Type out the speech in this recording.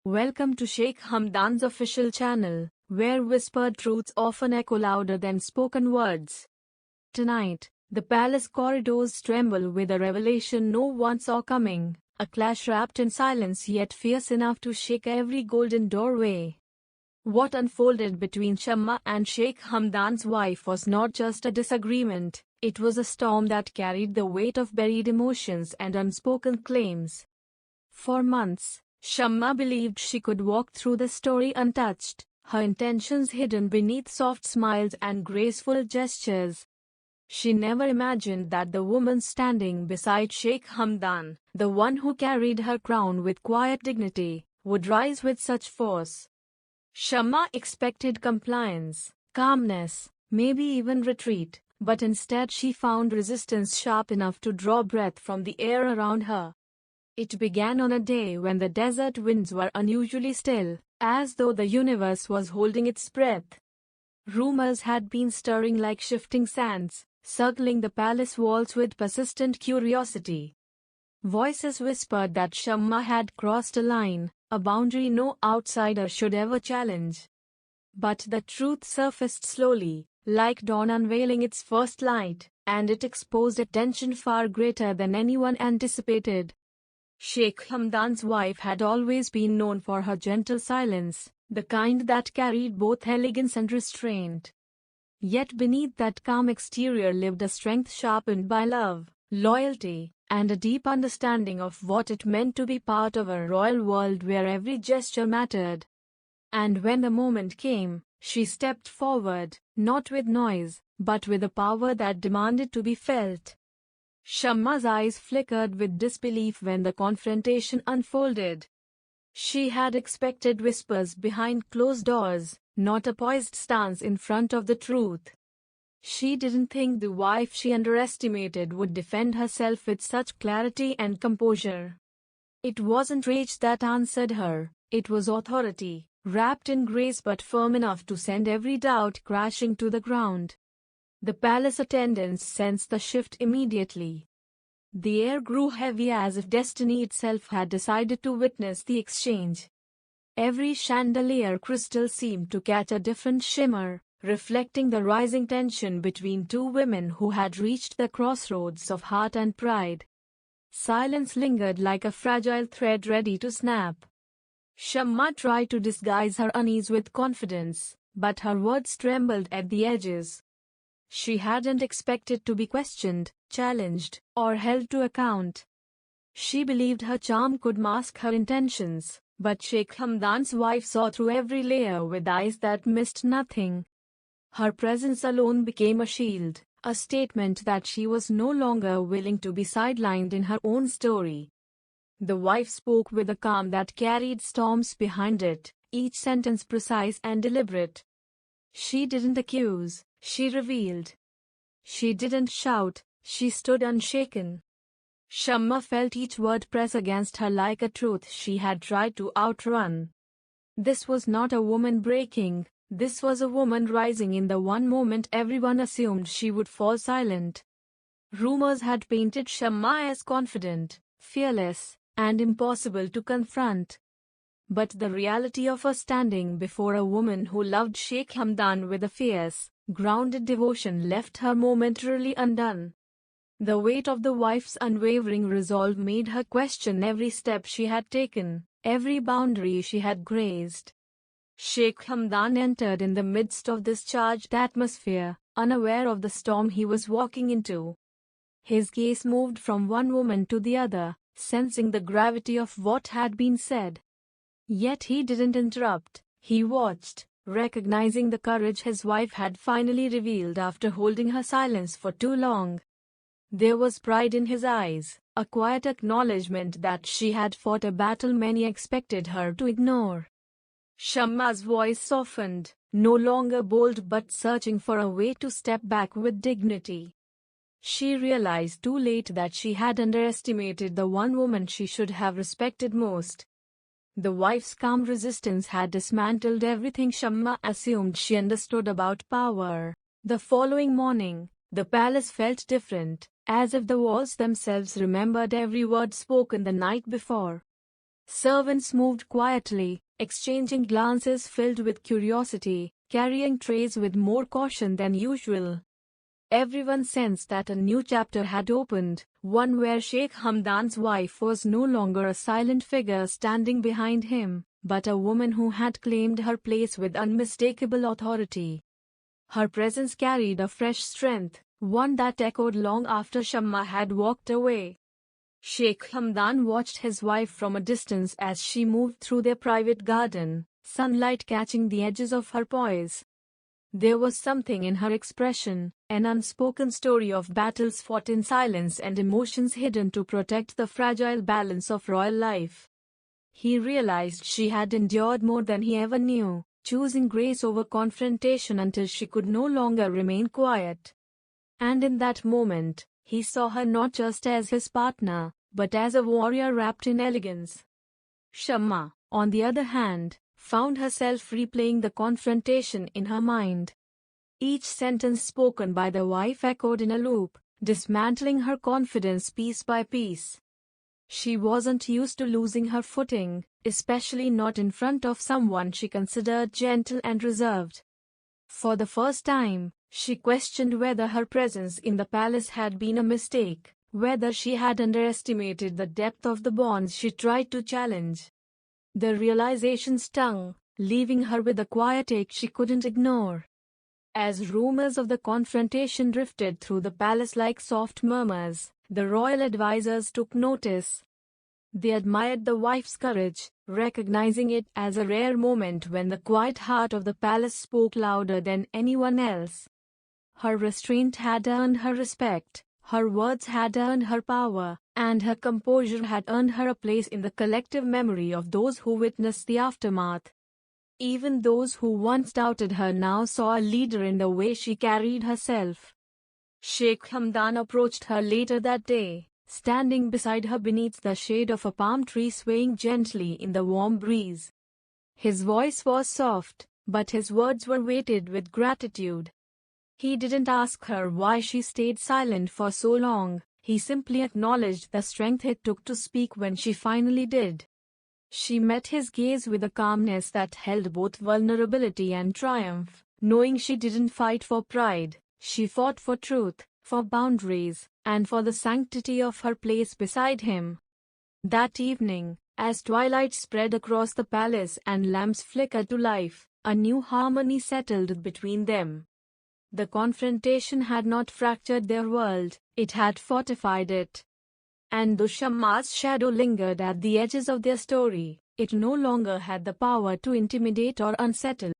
Welcome to Sheikh Hamdan's official channel, where whispered truths often echo louder than spoken words. Tonight, the palace corridors tremble with a revelation no one saw coming, a clash wrapped in silence yet fierce enough to shake every golden doorway. What unfolded between Shamma and Sheikh Hamdan's wife was not just a disagreement, it was a storm that carried the weight of buried emotions and unspoken claims. For months, Shamma believed she could walk through the story untouched, her intentions hidden beneath soft smiles and graceful gestures. She never imagined that the woman standing beside Sheikh Hamdan, the one who carried her crown with quiet dignity, would rise with such force. Shamma expected compliance, calmness, maybe even retreat, but instead she found resistance sharp enough to draw breath from the air around her. It began on a day when the desert winds were unusually still, as though the universe was holding its breath. Rumors had been stirring like shifting sands, circling the palace walls with persistent curiosity. Voices whispered that Shamma had crossed a line, a boundary no outsider should ever challenge. But the truth surfaced slowly, like dawn unveiling its first light, and it exposed a tension far greater than anyone anticipated. Sheikh Hamdan's wife had always been known for her gentle silence, the kind that carried both elegance and restraint. Yet beneath that calm exterior lived a strength sharpened by love, loyalty, and a deep understanding of what it meant to be part of a royal world where every gesture mattered. And when the moment came, she stepped forward, not with noise, but with a power that demanded to be felt. Shamma's eyes flickered with disbelief when the confrontation unfolded. She had expected whispers behind closed doors, not a poised stance in front of the truth. She didn't think the wife she underestimated would defend herself with such clarity and composure. It wasn't rage that answered her, it was authority, wrapped in grace but firm enough to send every doubt crashing to the ground. The palace attendants sensed the shift immediately. The air grew heavy as if destiny itself had decided to witness the exchange. Every chandelier crystal seemed to catch a different shimmer, reflecting the rising tension between two women who had reached the crossroads of heart and pride. Silence lingered like a fragile thread ready to snap. Shamma tried to disguise her unease with confidence, but her words trembled at the edges. She hadn't expected to be questioned, challenged, or held to account. She believed her charm could mask her intentions, but Sheikh Hamdan's wife saw through every layer with eyes that missed nothing. Her presence alone became a shield, a statement that she was no longer willing to be sidelined in her own story. The wife spoke with a calm that carried storms behind it, each sentence precise and deliberate. She didn't accuse, she revealed. She didn't shout, she stood unshaken. Shamma felt each word press against her like a truth she had tried to outrun. This was not a woman breaking, this was a woman rising in the one moment everyone assumed she would fall silent. Rumors had painted Shamma as confident, fearless, and impossible to confront. But the reality of her standing before a woman who loved Sheikh Hamdan with a fierce, grounded devotion left her momentarily undone. The weight of the wife's unwavering resolve made her question every step she had taken, every boundary she had grazed. Sheikh Hamdan entered in the midst of this charged atmosphere, unaware of the storm he was walking into. His gaze moved from one woman to the other, sensing the gravity of what had been said. Yet he didn't interrupt, he watched, recognizing the courage his wife had finally revealed after holding her silence for too long. There was pride in his eyes, a quiet acknowledgement that she had fought a battle many expected her to ignore. Shamma's voice softened, no longer bold but searching for a way to step back with dignity. She realized too late that she had underestimated the one woman she should have respected most. The wife's calm resistance had dismantled everything Shamma assumed she understood about power. The following morning, the palace felt different, as if the walls themselves remembered every word spoken the night before. Servants moved quietly, exchanging glances filled with curiosity, carrying trays with more caution than usual. Everyone sensed that a new chapter had opened, one where Sheikh Hamdan's wife was no longer a silent figure standing behind him, but a woman who had claimed her place with unmistakable authority. Her presence carried a fresh strength, one that echoed long after Shamma had walked away. Sheikh Hamdan watched his wife from a distance as she moved through their private garden, sunlight catching the edges of her poise. There was something in her expression, an unspoken story of battles fought in silence and emotions hidden to protect the fragile balance of royal life. He realized she had endured more than he ever knew, choosing grace over confrontation until she could no longer remain quiet. And in that moment, he saw her not just as his partner, but as a warrior wrapped in elegance. Shamma, on the other hand, found herself replaying the confrontation in her mind. Each sentence spoken by the wife echoed in a loop, dismantling her confidence piece by piece. She wasn't used to losing her footing, especially not in front of someone she considered gentle and reserved. For the first time, she questioned whether her presence in the palace had been a mistake, whether she had underestimated the depth of the bonds she tried to challenge. The realization stung, leaving her with a quiet ache she couldn't ignore. As rumors of the confrontation drifted through the palace like soft murmurs, the royal advisors took notice. They admired the wife's courage, recognizing it as a rare moment when the quiet heart of the palace spoke louder than anyone else. Her restraint had earned her respect, her words had earned her power, and her composure had earned her a place in the collective memory of those who witnessed the aftermath. Even those who once doubted her now saw a leader in the way she carried herself. Sheikh Hamdan approached her later that day, standing beside her beneath the shade of a palm tree swaying gently in the warm breeze. His voice was soft, but his words were weighted with gratitude. He didn't ask her why she stayed silent for so long, he simply acknowledged the strength it took to speak when she finally did. She met his gaze with a calmness that held both vulnerability and triumph, knowing she didn't fight for pride, she fought for truth, for boundaries, and for the sanctity of her place beside him. That evening, as twilight spread across the palace and lamps flickered to life, a new harmony settled between them. The confrontation had not fractured their world, it had fortified it. And though Shamma's shadow lingered at the edges of their story, it no longer had the power to intimidate or unsettle.